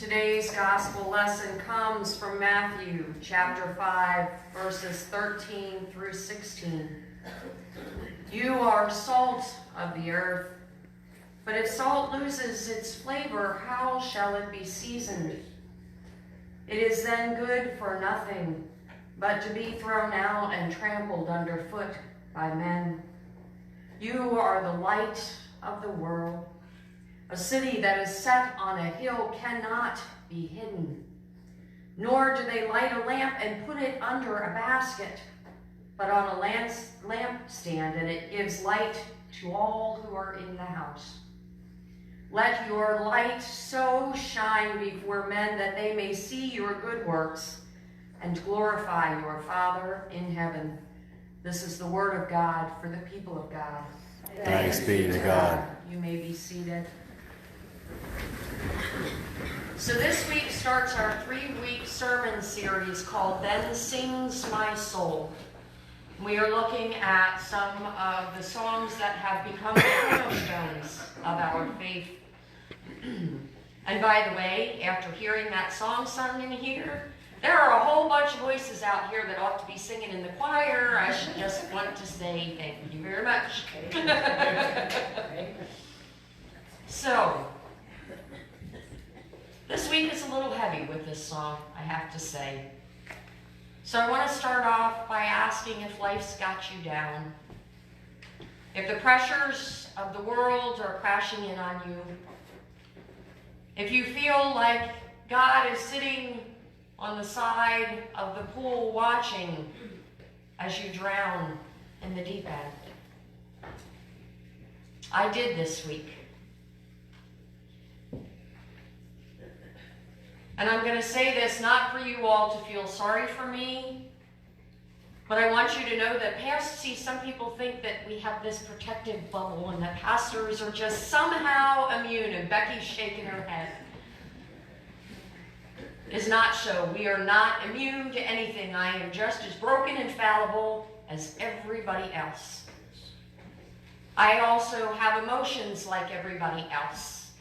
Today's gospel lesson comes from Matthew chapter 5, verses 13 through 16. You are salt of the earth, but if salt loses its flavor, how shall it be seasoned? It is then good for nothing, but to be thrown out and trampled underfoot by men. You are the light of the world. A city that is set on a hill cannot be hidden. Nor do they light a lamp and put it under a basket, but on a lampstand, and it gives light to all who are in the house. Let your light so shine before men that they may see your good works and glorify your Father in heaven. This is the word of God for the people of God. Thanks be to God. You may be seated. So this week starts our 3-week sermon series called Then Sings My Soul. We are looking at some of the songs that have become the cornerstones of our faith. And by the way, after hearing that song sung in here, there are a whole bunch of voices out here that ought to be singing in the choir. I should just want to say thank you very much. So, this week is a little heavy with this song, I have to say. So I want to start off by asking if life's got you down. If the pressures of the world are crashing in on you. If you feel like God is sitting on the side of the pool watching as you drown in the deep end. I did this week. And I'm going to say this not for you all to feel sorry for me, but I want you to know that some people think that we have this protective bubble and that pastors are just somehow immune, and Becky's shaking her head. It is not so. We are not immune to anything. I am just as broken and fallible as everybody else. I also have emotions like everybody else.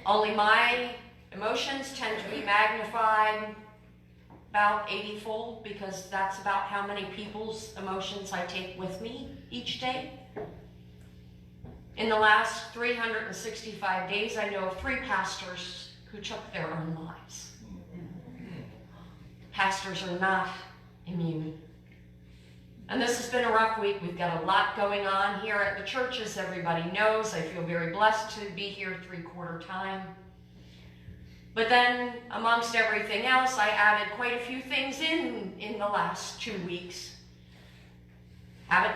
Only my emotions tend to be magnified about 80-fold because that's about how many people's emotions I take with me each day. In the last 365 days, I know of 3 pastors who took their own lives. Pastors are not immune. And this has been a rough week. We've got a lot going on here at the church, as everybody knows. I feel very blessed to be here 3/4 time. But then, amongst everything else, I added quite a few things in the last 2 weeks. Haven't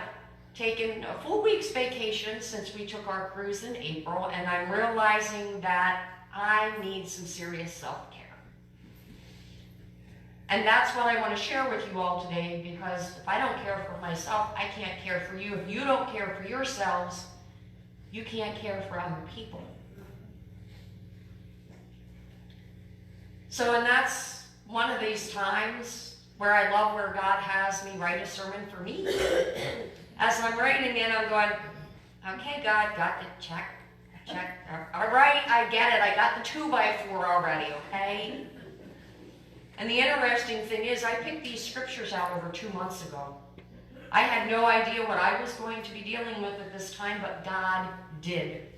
taken a full week's vacation since we took our cruise in April, and I'm realizing that I need some serious self-care. And that's what I want to share with you all today, because if I don't care for myself, I can't care for you. If you don't care for yourselves, you can't care for other people. So, and that's one of these times where I love where God has me write a sermon for me. As I'm writing it, I'm going, okay, God, got it, check. All right, I get it. I got the 2x4 already, okay? And the interesting thing is, I picked these scriptures out over 2 months ago. I had no idea what I was going to be dealing with at this time, but God did.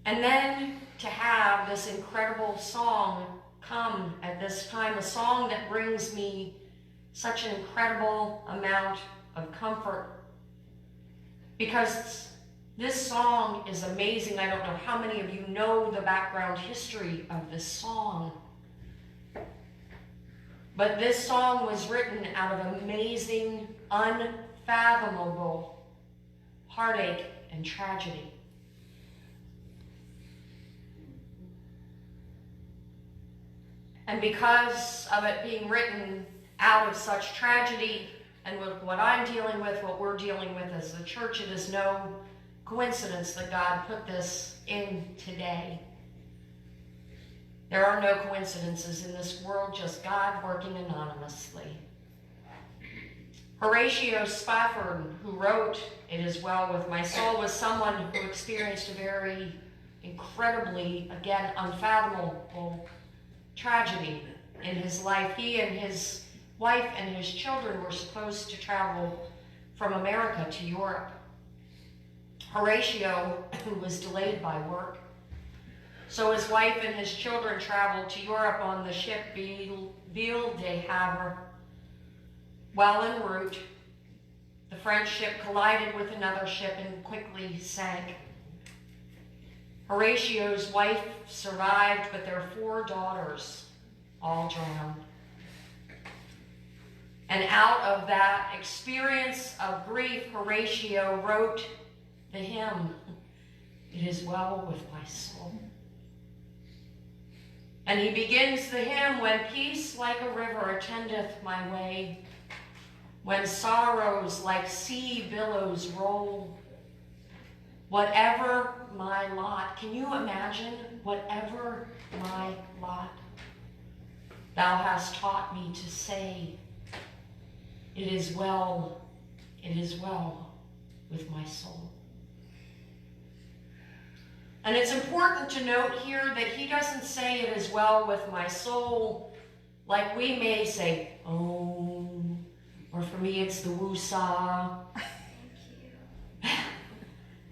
And then to have this incredible song come at this time, a song that brings me such an incredible amount of comfort. Because this song is amazing. I don't know how many of you know the background history of this song. But this song was written out of amazing, unfathomable heartache and tragedy. And because of it being written out of such tragedy, and with what I'm dealing with, what we're dealing with as a church, it is no coincidence that God put this in today. There are no coincidences in this world, just God working anonymously. Horatio Spafford, who wrote It Is Well With My Soul, was someone who experienced a very incredibly, again, unfathomable tragedy in his life. He and his wife and his children were supposed to travel from America to Europe. Horatio was delayed by work, so his wife and his children traveled to Europe on the ship Ville de Havre. While en route, the French ship collided with another ship and quickly sank. Horatio's wife survived, but their 4 daughters all drowned. And out of that experience of grief, Horatio wrote the hymn, "It is well with my soul." And he begins the hymn, "When peace like a river attendeth my way, when sorrows like sea billows roll, whatever my lot." Can you imagine? Whatever my lot, thou hast taught me to say, it is well with my soul. And it's important to note here that he doesn't say it is well with my soul like we may say, oh, or for me it's the woo-saw.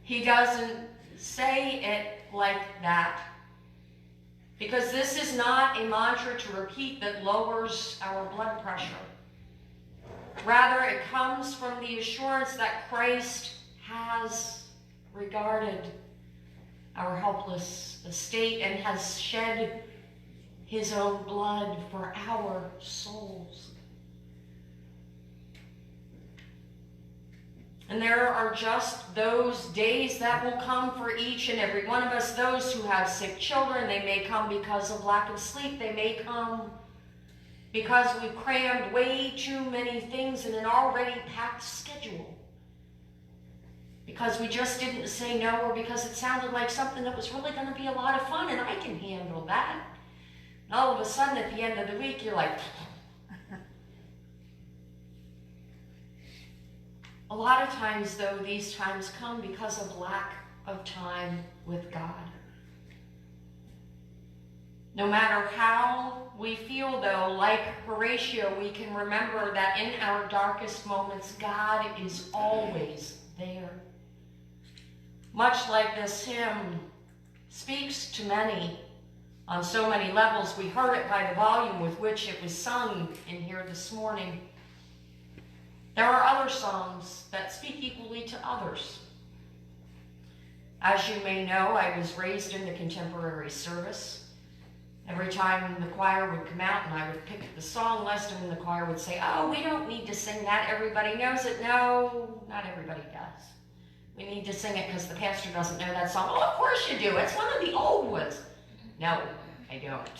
He doesn't say it like that, because this is not a mantra to repeat that lowers our blood pressure. Rather, it comes from the assurance that Christ has regarded our helpless estate and has shed his own blood for our souls. And there are just those days that will come for each and every one of us. Those who have sick children, they may come because of lack of sleep. They may come because we've crammed way too many things in an already packed schedule. Because we just didn't say no, or because it sounded like something that was really going to be a lot of fun and I can handle that. And all of a sudden at the end of the week, you're like, a lot of times, though, these times come because of lack of time with God. No matter how we feel, though, like Horatio, we can remember that in our darkest moments, God is always there. Much like this hymn speaks to many on so many levels. We heard it by the volume with which it was sung in here this morning. There are other songs that speak equally to others. As you may know, I was raised in the contemporary service. Every time the choir would come out and I would pick the song list, and the choir would say, oh, we don't need to sing that, everybody knows it. No, not everybody does. We need to sing it because the pastor doesn't know that song. Oh, of course you do. It's one of the old ones. No, I don't.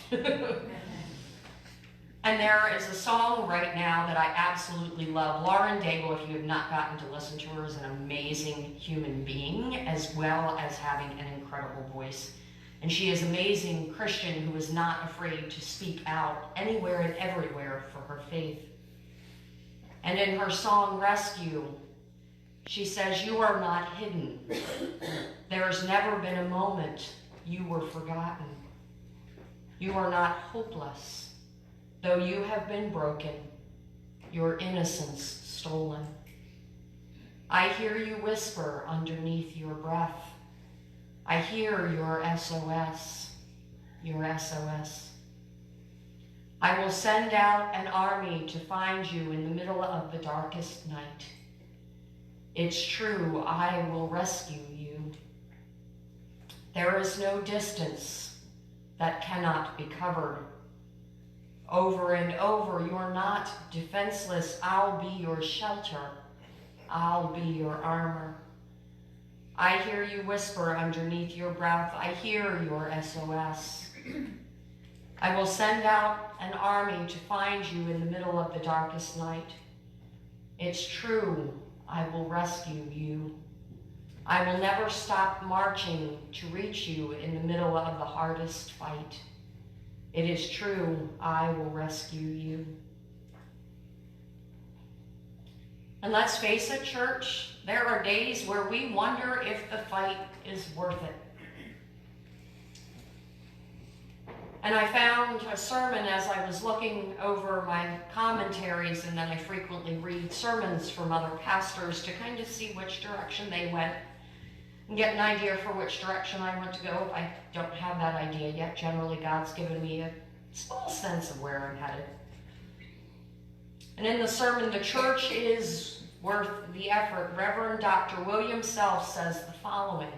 And there is a song right now that I absolutely love. Lauren Daigle, if you have not gotten to listen to her, is an amazing human being, as well as having an incredible voice. And she is an amazing Christian who is not afraid to speak out anywhere and everywhere for her faith. And in her song, Rescue, she says, you are not hidden. There has never been a moment you were forgotten. You are not hopeless. Though you have been broken, your innocence stolen. I hear you whisper underneath your breath. I hear your SOS, your SOS. I will send out an army to find you in the middle of the darkest night. It's true, I will rescue you. There is no distance that cannot be covered. Over and over, you're not defenseless. I'll be your shelter. I'll be your armor. I hear you whisper underneath your breath. I hear your SOS. I will send out an army to find you in the middle of the darkest night. It's true, I will rescue you. I will never stop marching to reach you in the middle of the hardest fight. It is true, I will rescue you. And let's face it, church, there are days where we wonder if the fight is worth it. And I found a sermon as I was looking over my commentaries, and then I frequently read sermons from other pastors to kind of see which direction they went and get an idea for which direction I want to go. I don't have that idea yet. Generally, God's given me a small sense of where I'm headed. And in the sermon, "The Church is Worth the Effort," Reverend Dr. William Self says the following: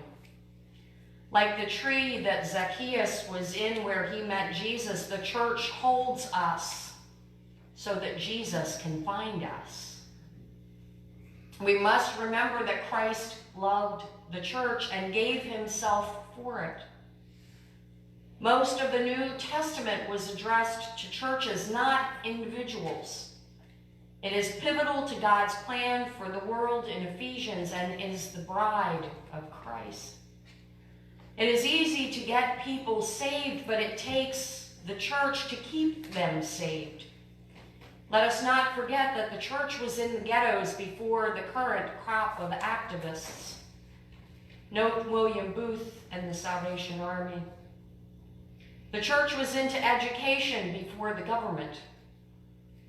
"Like the tree that Zacchaeus was in where he met Jesus, the church holds us so that Jesus can find us. We must remember that Christ loved the church and gave himself for it. Most of the New Testament was addressed to churches, not individuals. It is pivotal to God's plan for the world in Ephesians and is the bride of Christ. It is easy to get people saved, but it takes the church to keep them saved. Let us not forget that the church was in the ghettos before the current crop of activists. Note William Booth and the Salvation Army. The church was into education before the government.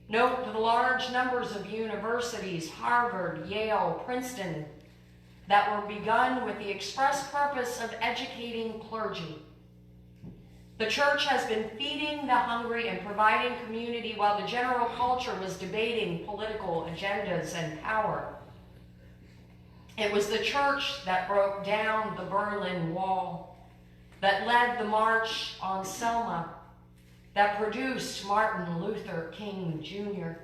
Note the large numbers of universities, Harvard, Yale, Princeton, that were begun with the express purpose of educating clergy. The church has been feeding the hungry and providing community while the general culture was debating political agendas and power. It was the church that broke down the Berlin Wall, that led the March on Selma, that produced Martin Luther King Jr.,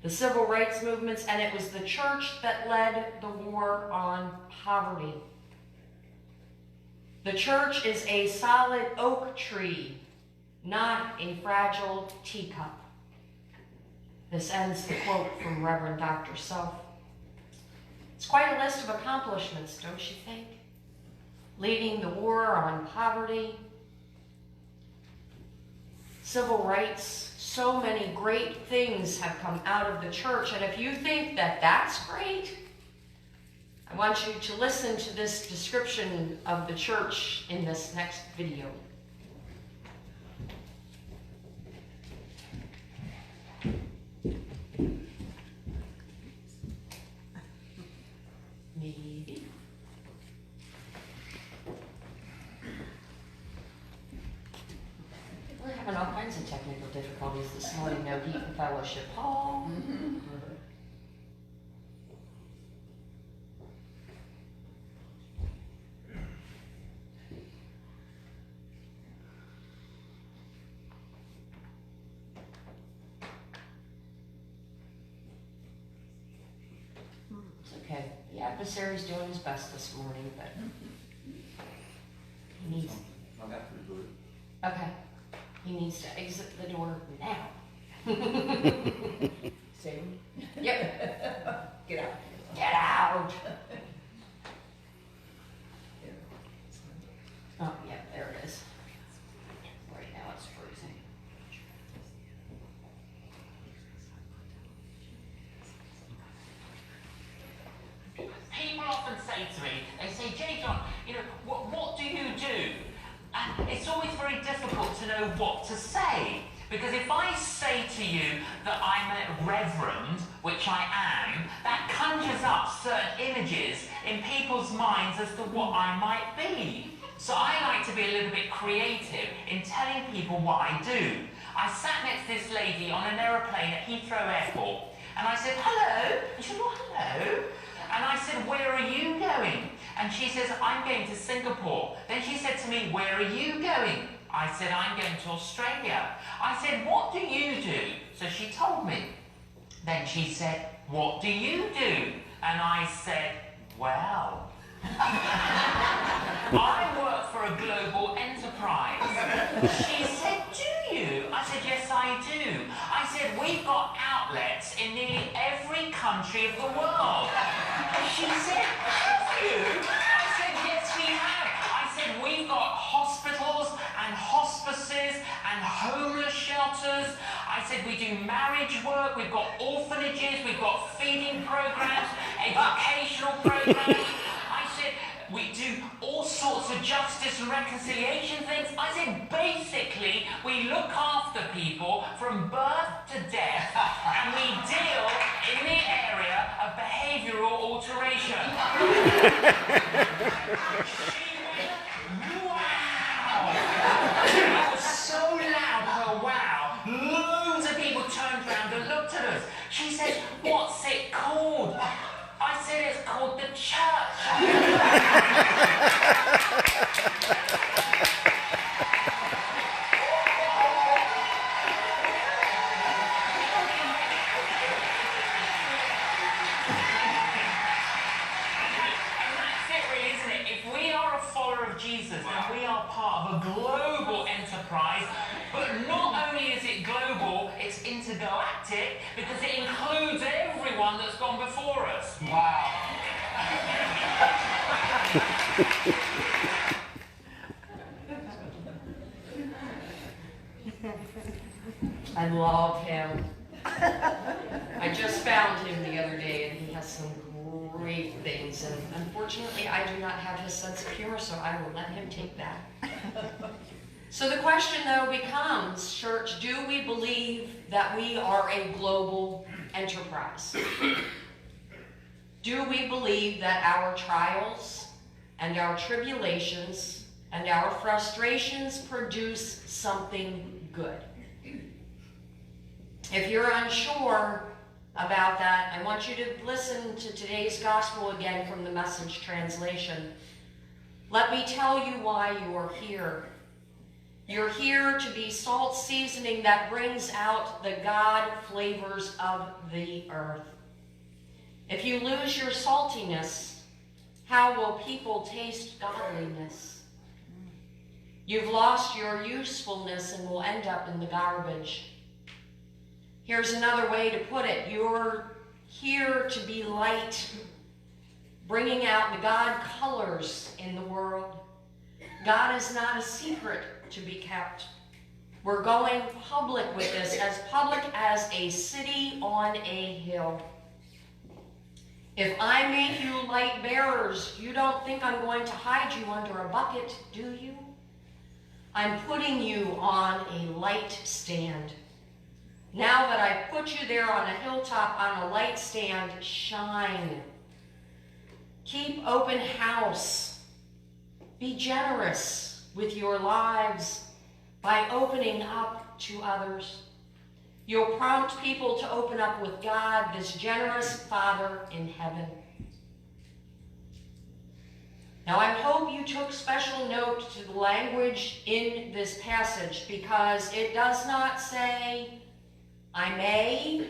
the civil rights movements, and it was the church that led the war on poverty. The church is a solid oak tree, not a fragile teacup." This ends the quote from Reverend Dr. Self. It's quite a list of accomplishments, don't you think? Leading the war on poverty, civil rights, so many great things have come out of the church. And if you think that that's great, I want you to listen to this description of the church in this next video. Maybe. We're having all kinds of technical difficulties this morning. No heat and fellowship hall. It's okay. The adversary's doing his best this morning, but he needs. Okay. He needs to exit the door now. Same. Yep. Get out. Get out. Oh, yeah, there it is. Right now it's freezing. People often say to me, they say, "J. John, what do you do?" And it's always very difficult to know what to say. Because if I say to you that I'm a reverend, which I am, that conjures up certain images in people's minds as to what I might be. So I like to be a little bit creative in telling people what I do. I sat next to this lady on an aeroplane at Heathrow Airport, and I said, "Hello." And she said, "Oh, hello." And I said, "Where are you going?" And she says, "I'm going to Singapore." Then she said to me, "Where are you going?" I said, "I'm going to Australia." I said, "What do you do?" So she told me. Then she said, "What do you do?" And I said, "Well, I work for a global enterprise." She said, "Do you?" I said, "Yes, I do." I said, "We've got outlets in nearly every country of the world." She said, "Have you?" I said, "Yes, we have." I said, "We've got hospitals and hospices and homeless shelters." I said, "We do marriage work, we've got orphanages, we've got feeding programs, educational programs." I said, "We do all sorts of justice and reconciliation things. I said, basically, we look after people from birth to death, and we deal in the area of behavioural alteration. She went, wow! It was so loud, her wow. Loads of people turned around and looked at us. She said, what's it called? I said, it's called the church. Jesus, and we are part of a global enterprise, but not only is it global, it's intergalactic because it includes everyone that's gone before us. Wow. I love him. I just found him the other day, and he has some great things, and unfortunately I do not have his sense of humor, so I will let him take that. So the question though becomes, church, do we believe that we are a global enterprise? Do we believe that our trials and our tribulations and our frustrations produce something good? If you're unsure about that, I want you to listen to today's gospel again from the Message translation. Let me tell you why you are here. You're here to be salt seasoning that brings out the God flavors of the earth. If you lose your saltiness, how will people taste godliness? You've lost your usefulness and will end up in the garbage. Here's another way to put it. You're here to be light, bringing out the God colors in the world. God is not a secret to be kept. We're going public with this, as public as a city on a hill. If I make you light bearers, you don't think I'm going to hide you under a bucket, do you? I'm putting you on a light stand. Now that I've put you there on a hilltop on a light stand, shine. Keep open house. Be generous with your lives by opening up to others. You'll prompt people to open up with God, this generous Father in heaven. Now, I hope you took special note to the language in this passage, because it does not say, I may,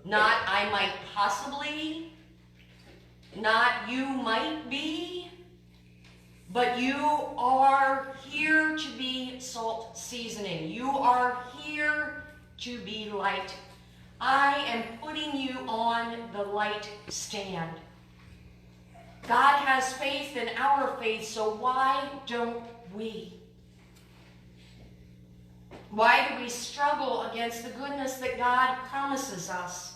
not I might possibly, not you might be, but you are here to be salt seasoning. You are here to be light. I am putting you on the light stand. God has faith in our faith, so why don't we? Why do we struggle against the goodness that God promises us?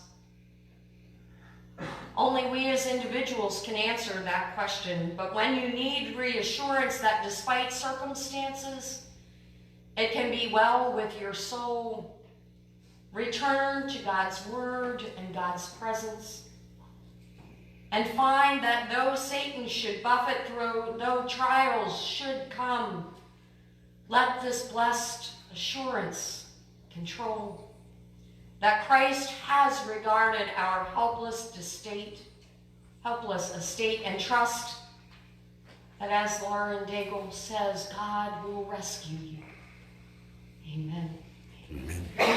Only we as individuals can answer that question. But when you need reassurance that despite circumstances, it can be well with your soul, return to God's word and God's presence, and find that though Satan should buffet through, though trials should come, let this blessed assurance control that Christ has regarded our helpless estate, and trust that, as Lauren Daigle says, God will rescue you. Amen. Amen.